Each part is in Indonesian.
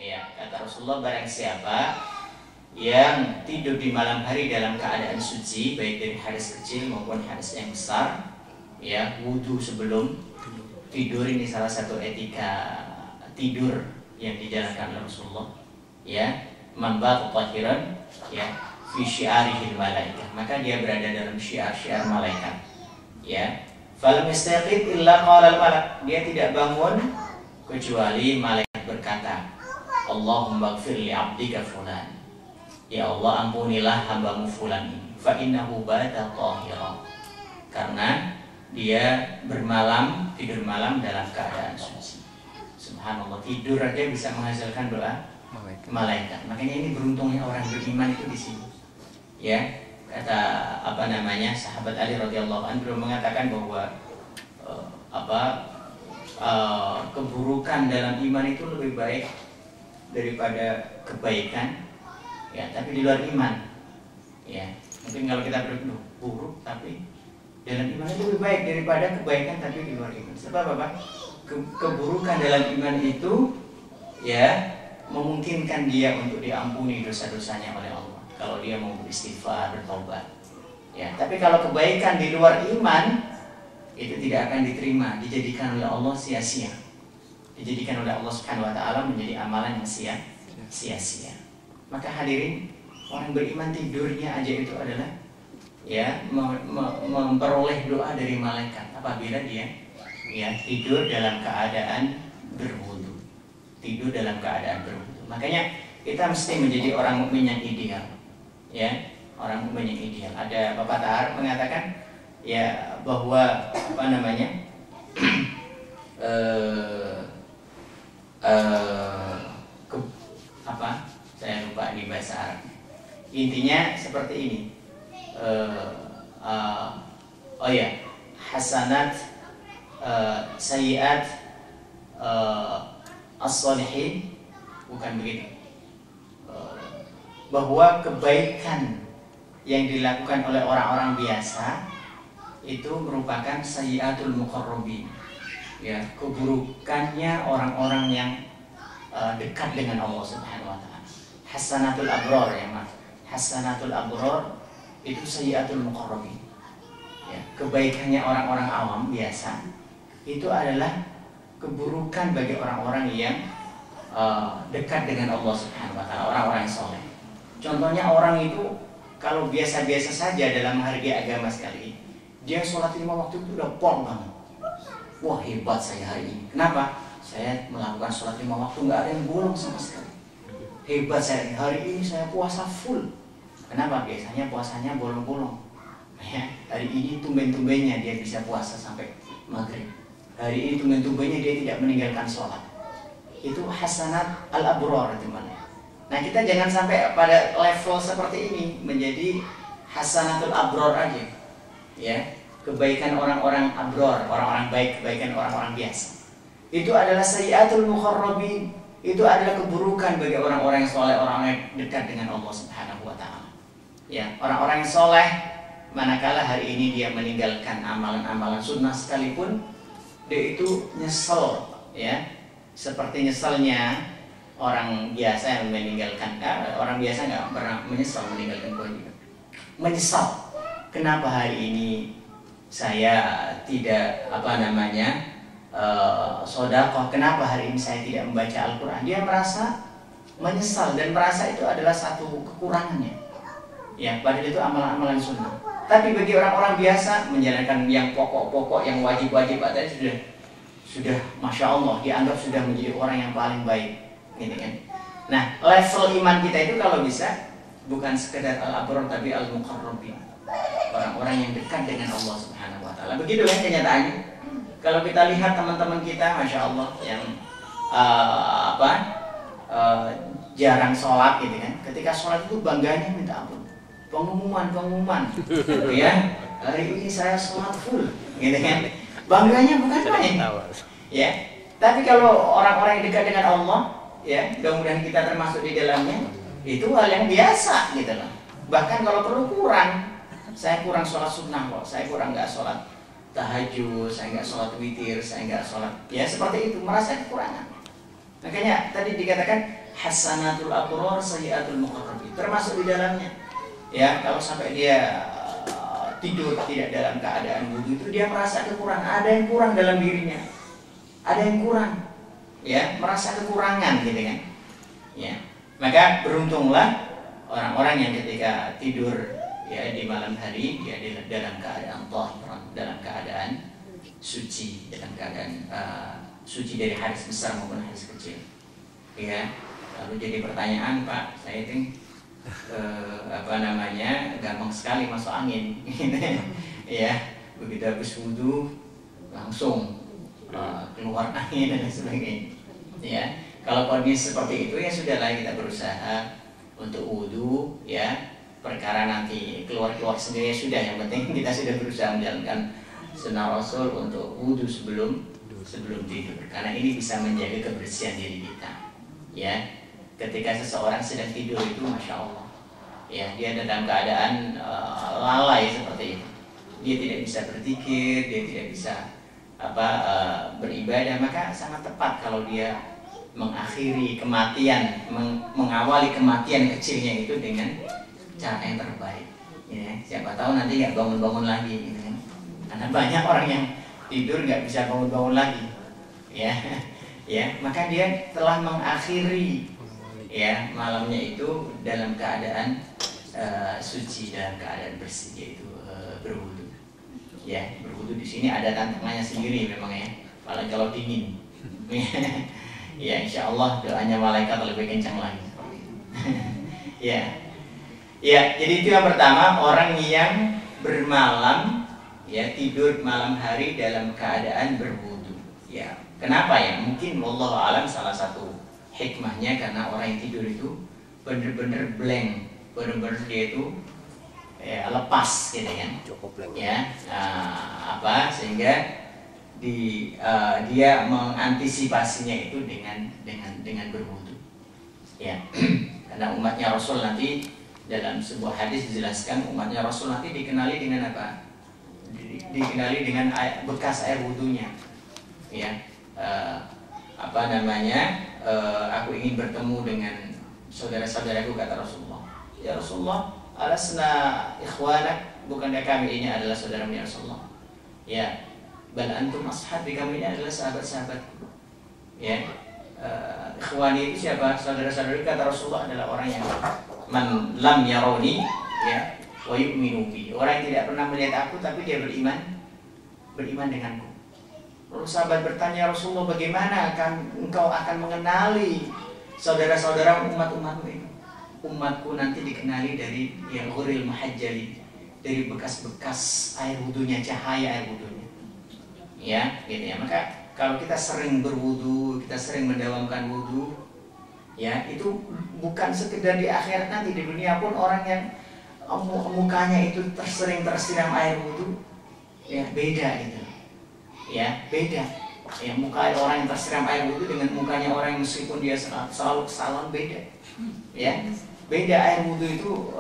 Ya, kata Rasulullah, barang siapa yang tidur di malam hari dalam keadaan suci, baik dari hadas kecil maupun hadas yang besar, ya, wudhu sebelum tidur, ini salah satu etika tidur yang dijalankan oleh Rasulullah. Ya, man bata tahiran, ya, fi syiarihil malaikah, maka dia berada dalam syiar-syiar malaikat. Ya, falam yastaqid illa qala al malak, dia tidak bangun kecuali malaikat berkata, Allahumma ighfir li 'abdika fulan, ya Allah ampunilah hambamu fulan ini, fa innahu bata tahira, karena dia bermalam, tidur malam dalam keadaan suci. Subhanallah, tidur aja bisa menghasilkan doa malaikat. Makanya ini beruntungnya orang beriman itu di sini. Ya, kata sahabat Ali radhiyallahu anhu mengatakan bahwa keburukan dalam iman itu lebih baik daripada kebaikan, ya, tapi di luar iman. Ya, mungkin kalau kita buruk tapi dalam iman itu lebih baik daripada kebaikan tapi di luar iman. Sebab apa? Keburukan dalam iman itu, ya, memungkinkan dia untuk diampuni dosa-dosanya oleh Allah kalau dia mau beristighfar, bertobat. Ya, tapi kalau kebaikan di luar iman itu tidak akan diterima, dijadikan oleh Allah sia-sia. Dijadikan oleh Allah Subhanahu wa taala menjadi amalan yang sia-sia. Maka hadirin, orang beriman tidurnya aja itu adalah, ya, memperoleh doa dari malaikat apabila dia, ya, tidur dalam keadaan berwudu. Tidur dalam keadaan berwudu. Makanya kita mesti menjadi orang mukmin yang ideal. Ya, orang mukmin yang ideal. Ada Bapak Tahar mengatakan, ya, bahwa saya lupa di bahasa Arab. Intinya seperti ini. Hasanat, sayiat, as-salihin, bukan begitu. Bahwa kebaikan yang dilakukan oleh orang-orang biasa itu merupakan sayyiatul muqarrabin, ya, keburukannya orang-orang yang dekat dengan Allah Subhanahu wa taala. Hasanatul abror, ya, hasanatul abror itu sayyiatul muqarrabin. Ya, kebaikannya orang-orang awam biasa itu adalah keburukan bagi orang-orang yang dekat dengan Allah Subhanahu wa taala, orang-orang yang soleh. Contohnya orang itu kalau biasa-biasa saja dalam menghargai agama sekali, dia sholat 5 waktu itu udah pol banget. Wah, hebat saya hari ini. Kenapa? Saya melakukan sholat 5 waktu nggak ada yang bolong sama sekali. Hebat saya hari ini, saya puasa full. Kenapa? Biasanya puasanya bolong-bolong. Ya, hari ini tumben-tumbennya dia bisa puasa sampai maghrib. Hari ini tumben-tumbennya dia tidak meninggalkan sholat. Itu hasanat al-abror, teman-teman. Nah, kita jangan sampai pada level seperti ini, menjadi hasanatul abror aja. Ya, kebaikan orang-orang abror, orang-orang baik, kebaikan orang-orang biasa. Itu adalah sayyiatul muqarrabin. Itu adalah keburukan bagi orang-orang yang soleh, orang-orang yang dekat dengan Allah Subhanahu wa taala. Ya, orang-orang yang soleh, manakala hari ini dia meninggalkan amalan-amalan sunnah sekalipun, dia itu nyesel, ya, seperti nyeselnya orang biasa yang meninggalkan, orang biasa nggak pernah menyesal meninggalkan kewajiban. Menyesal, kenapa hari ini saya tidak sedekah, kenapa hari ini saya tidak membaca Al-Quran. Dia merasa menyesal dan merasa itu adalah satu kekurangannya. Ya, padahal itu amalan-amalan sunnah. Tapi bagi orang-orang biasa, menjalankan yang pokok-pokok, yang wajib-wajib ada sudah Masya Allah, dianggap sudah menjadi orang yang paling baik. Gitu kan? Nah, level iman kita itu kalau bisa bukan sekedar al-abror tapi al-muqarrabin, orang-orang yang dekat dengan Allah Subhanahu wa taala. Begitu kan kenyataannya. Kalau kita lihat teman-teman kita, Masya Allah, yang jarang sholat gitu kan. Ketika sholat itu bangganya minta ampun. Pengumuman, ya, hari ini saya sholat full, gitu kan. Bangganya bukan main. Ya. Tapi kalau orang-orang yang dekat dengan Allah, ya, mudah-mudahan kita termasuk di dalamnya, itu hal yang biasa gitu loh. Bahkan kalau perlu kurang, saya kurang sholat sunnah kok, saya kurang nggak sholat tahajud, saya nggak sholat witir, saya nggak sholat, ya seperti itu, merasa kekurangan. Makanya tadi dikatakan hasanatul abrar sayyiatul muqarrabin, termasuk di dalamnya. Ya, kalau sampai dia tidur tidak dalam keadaan wudu itu dia merasa kekurangan, ada yang kurang dalam dirinya. Ada yang kurang. Ya, merasa kekurangan gitu kan. Ya. Maka beruntunglah orang-orang yang ketika tidur ya di malam hari dia dalam keadaan tahir, dalam keadaan suci, dalam keadaan suci dari hadas besar maupun hadas kecil. Ya, lalu jadi pertanyaan, Pak, saya itu gampang sekali masuk angin. Ya, begitu habis wudu langsung keluar angin dan sebagainya. Ya, kalau kondisi seperti itu ya sudahlah, kita berusaha untuk wudu ya. Perkara nanti keluar sendiri sudah, yang penting kita sudah berusaha menjalankan sunnah Rasul untuk wudu sebelum tidur, karena ini bisa menjaga kebersihan diri kita. Ya, ketika seseorang sedang tidur itu masya Allah, ya dia dalam keadaan lalai seperti itu, dia tidak bisa berzikir, dia tidak bisa beribadah, maka sangat tepat kalau dia mengakhiri kematian, mengawali kematian kecilnya itu dengan cara yang terbaik. Ya, siapa tahu nanti nggak bangun-bangun lagi, gitu kan? Karena banyak orang yang tidur nggak bisa bangun-bangun lagi. Ya, ya, maka dia telah mengakhiri ya malamnya itu dalam keadaan suci, dalam keadaan bersih, yaitu berwudu. Ya, berwudu di sini ada tantangannya sendiri memang ya, apalagi kalau dingin. Ya, insya Allah doanya malaikat lebih kencang lagi. Ya, ya, jadi itu yang pertama, orang yang bermalam ya, tidur malam hari dalam keadaan berwudu. Ya, kenapa ya? Mungkin wallahu alam salah satu hikmahnya karena orang yang tidur itu benar-benar blank, benar-benar dia itu ya, lepas gitu kan. Ya, sehingga dia mengantisipasinya itu dengan berwudu. Ya, karena umatnya Rasul nanti dalam sebuah hadis dijelaskan umatnya Rasul nanti dikenali dengan apa? Dikenali dengan bekas air wudunya. Ya, aku ingin bertemu dengan saudara-saudaraku, kata Rasulullah. Ya Rasulullah, alasna ikhwanak, bukankah kami ini adalah saudaramu ya Rasulullah? Ya, bal antum ashabi, kami ini adalah sahabat-sahabatku. Ya, ikhwani itu siapa? Saudara-saudari, kata Rasulullah, adalah orang yang man lam yaroni ya wa yu'minu bi, orang yang tidak pernah melihat aku tapi dia beriman denganku. Lalu sahabat bertanya, Rasulullah, bagaimana engkau akan mengenali saudara-saudara umat-umatmu itu? Umatku nanti dikenali dari yang ghuril muhajjali, dari bekas-bekas air wudunya, cahaya air wudunya. Ya, gitu ya. Maka kalau kita sering berwudu, kita sering mendawamkan wudu, ya itu bukan sekedar di akhirat nanti, di dunia pun orang yang mukanya itu tersiram air wudu, ya beda itu. Ya, beda. Ya, muka orang yang tersiram air wudu dengan mukanya orang yang meskipun dia selalu kesalahan, beda. Ya, beda. Air wudu itu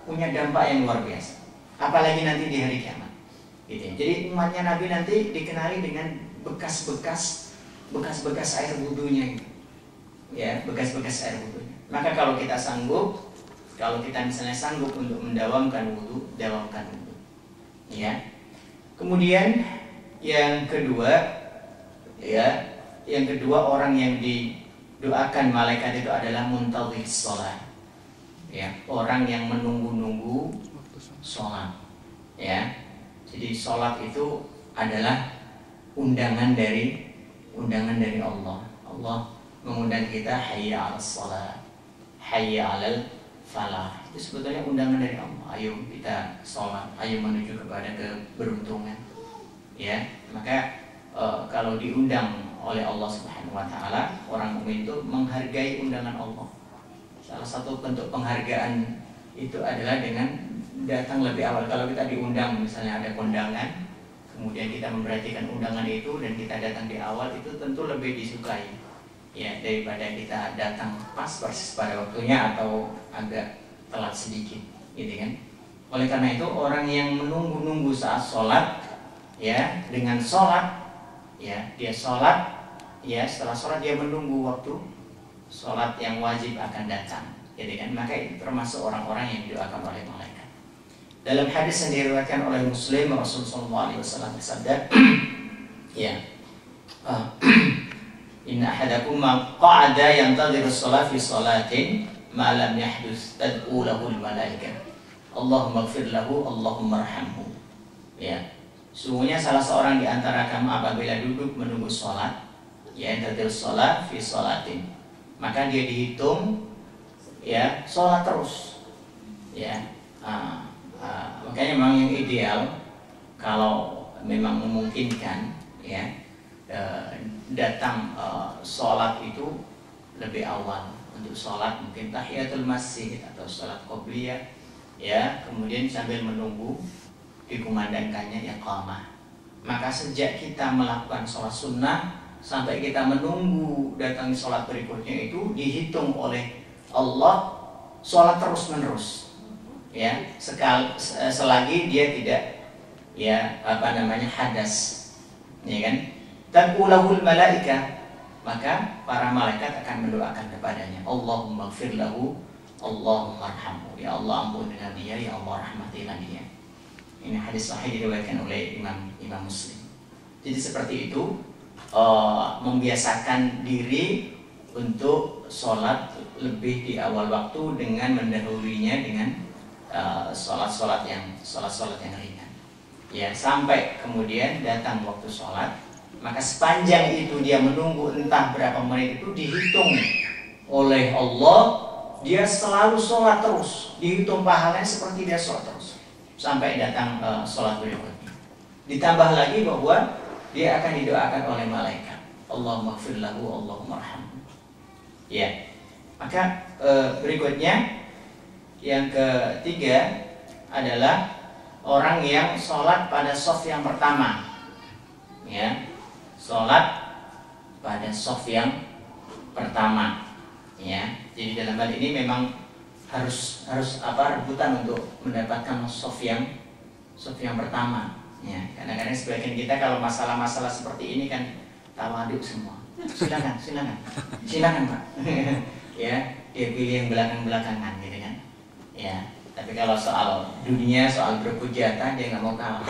punya dampak yang luar biasa. Apalagi nanti di hari kiamat. Gitu. Jadi umatnya Nabi nanti dikenali dengan bekas-bekas air wudunya. Gitu. Ya, bekas-bekas air wudunya. Maka kalau kita misalnya sanggup untuk mendawamkan wudu, dawamkan wudu. Ya. Kemudian yang kedua orang yang didoakan malaikat itu adalah muntadhir sholat. Ya, orang yang menunggu-nunggu sholat. Ya, jadi sholat itu adalah undangan dari Allah. Allah mengundang kita, hayya 'alas sholat, hayya 'alal falah. Itu sebetulnya undangan dari Allah. Ayo kita sholat, ayo menuju kepada keberuntungan. Ya, maka kalau diundang oleh Allah Subhanahu wa taala, orang mukmin itu menghargai undangan Allah. Salah satu bentuk penghargaan itu adalah dengan datang lebih awal. Kalau kita diundang, misalnya ada kondangan, kemudian kita memperhatikan undangan itu dan kita datang di awal, itu tentu lebih disukai ya daripada kita datang pas persis pada waktunya atau agak telat sedikit, gitu kan. Oleh karena itu orang yang menunggu-nunggu saat sholat, ya dengan sholat, ya dia sholat ya setelah sholat dia menunggu waktu sholat yang wajib akan datang, gitu kan? Maka itu termasuk orang-orang yang didoakan oleh malaikat. Dalam hadis yang diriwayatkan oleh Muslim, Rasulullah SAW bersabda, ya, inna ahadakum qa'ada yantadhiru sholat fi sholatin ma lam yahdus tad'u lahul malaikah Allahumma ighfir lahu Allahumma arhamhu. Ya, sungguhnya salah seorang di antara kamu apabila duduk menunggu sholat, ya yantadhiru sholat fi sholatin, maka dia dihitung ya sholat terus, ya. Makanya memang yang ideal kalau memang memungkinkan, ya, datang sholat itu lebih awal untuk sholat mungkin tahiyatul masjid atau sholat qobliyah, ya, kemudian sambil menunggu dikumandangkannya iqamah. Maka sejak kita melakukan sholat sunnah sampai kita menunggu datang sholat berikutnya itu dihitung oleh Allah sholat terus menerus, ya, selagi dia tidak, ya, hadas, ya kan? Taqulahul malaika, maka para malaikat akan mendoakan kepadanya, Allahumma ighfir lahu Allahumma arhamhu, ya Allah ampunilah dia, ya Allah rahmatilah dia. Ini hadis sahih diriwayatkan oleh Imam Muslim. Jadi seperti itu, membiasakan diri untuk sholat lebih di awal waktu dengan mendahulunya dengan sholat-sholat yang ringan, ya, sampai kemudian datang waktu sholat, maka sepanjang itu dia menunggu entah berapa menit itu dihitung oleh Allah, dia selalu sholat terus, dihitung pahalanya seperti dia sholat terus sampai datang sholat berikutnya. Ditambah lagi bahwa dia akan didoakan oleh malaikat, Allahumma ighfir lahu Allahumma arhamhu. Ya, maka berikutnya yang ketiga adalah orang yang sholat pada shaf yang pertama, ya, sholat pada shaf yang pertama, ya. Jadi dalam hal ini memang harus rebutan untuk mendapatkan shaf yang pertama, ya. Kadang-kadang sebagian kita kalau masalah-masalah seperti ini kan tawaduk semua, silakan Pak, ya, dia pilih yang belakang-belakangan, gitu kan. Ya, tapi kalau soal dunia, soal berebut jatah dia nggak mau kalah.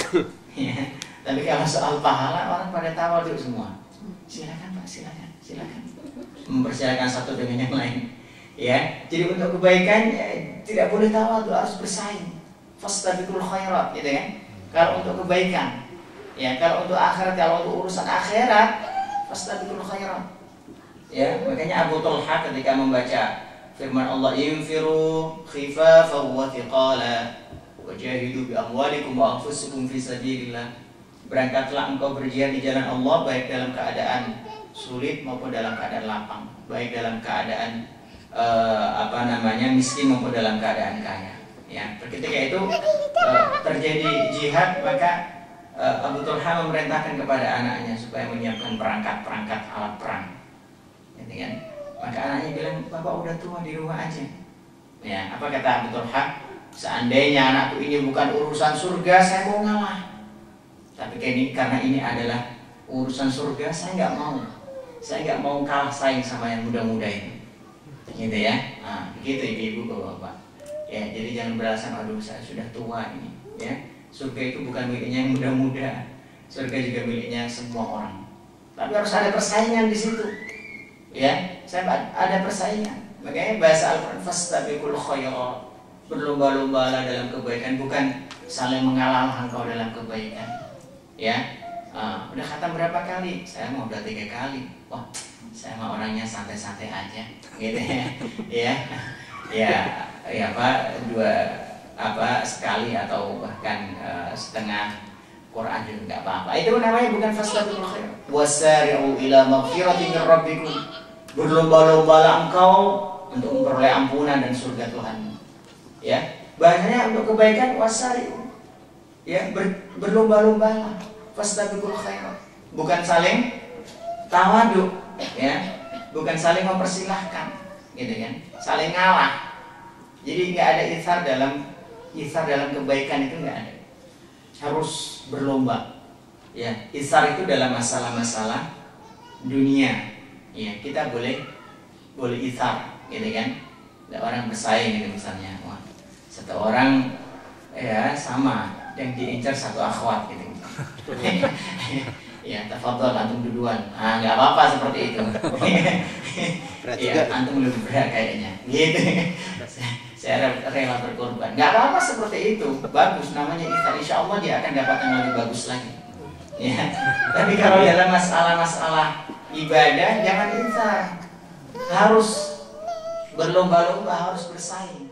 Ya, tapi kalau soal pahala orang pada tawaduk semua. Silakan Pak, silakan. Mempersilakan satu dengan yang lain. Ya, jadi untuk kebaikan ya, tidak boleh tawaduk, harus bersaing. Fastabiqul khairat, gitu kan. Kalau untuk kebaikan, ya, kalau untuk akhirat, kalau untuk urusan akhirat, fastabiqul khairat. Ya, makanya Abu Talha ketika membaca firman Allah, infiru khifafan wa thiqala wajahidu bi amwalikum wa anfusikum fi sabilillah. Berangkatlah engkau berjihad di jalan Allah, baik dalam keadaan sulit maupun dalam keadaan lapang, baik dalam keadaan miskin maupun dalam keadaan kaya. Ya, ketika itu terjadi jihad, maka Abu Talha memerintahkan kepada anaknya supaya menyiapkan perangkat alat perang. Gitu kan? Maka anaknya bilang, bapak udah tua, di rumah aja. Ya, apa kata Abu Talha? Seandainya anakku ini bukan urusan surga, saya mau ngalah. Tapi karena ini adalah urusan surga, saya nggak mau. Saya nggak mau kalah saing sama yang muda-muda ini. Gitu ya. Nah, begitu ibu-ibu bapak. Ya, jadi jangan beralasan, aduh saya sudah tua ini. Ya, surga itu bukan miliknya yang muda-muda. Surga juga miliknya semua orang. Tapi harus ada persaingan di situ. Ya, saya ada persaingan. Makanya bahasa Al-Quran fastabiqul khairat, berlomba-lombalah dalam kebaikan, bukan saling mengalah engkau dalam kebaikan. Ya, udah khatam berapa kali? Saya mau udah 3 kali. Wah, saya mau orangnya santai-santai aja, gitu ya. Ya Pak, 2 sekali atau bahkan setengah Quran juga nggak apa-apa. Itu namanya bukan fastabiqul khairat. Wasari'u ila maghfiratin min rabbikum. Berlomba-lombalah engkau untuk memperoleh ampunan dan surga Tuhan. Ya, bahasanya untuk kebaikan wasari'u. Ya, berlomba-lombalah. Fastabiqul khairat. Bukan saling tawaduk, ya. Bukan saling mempersilahkan, gitu kan. Saling ngalah. Jadi nggak ada itsar dalam kebaikan, itu nggak ada. Harus berlomba. Ya, itsar itu dalam masalah-masalah dunia, ya kita boleh ithar, gitu kan? Ada orang bersaing gitu misalnya, wah, satu orang ya sama yang diincar satu akhwat gitu. Ya, tafadhol antum duluan. Ah, nggak apa-apa seperti itu. Ya, antum lebih berat kayaknya. Gitu. Saya rela berkorban. Nggak apa-apa seperti itu. Bagus, namanya ithar. Insya Allah dia akan dapat yang lebih bagus lagi. Ya. Tapi kalau dalam masalah-masalah ibadah jangan ithar. Harus berlomba-lomba, harus bersaing.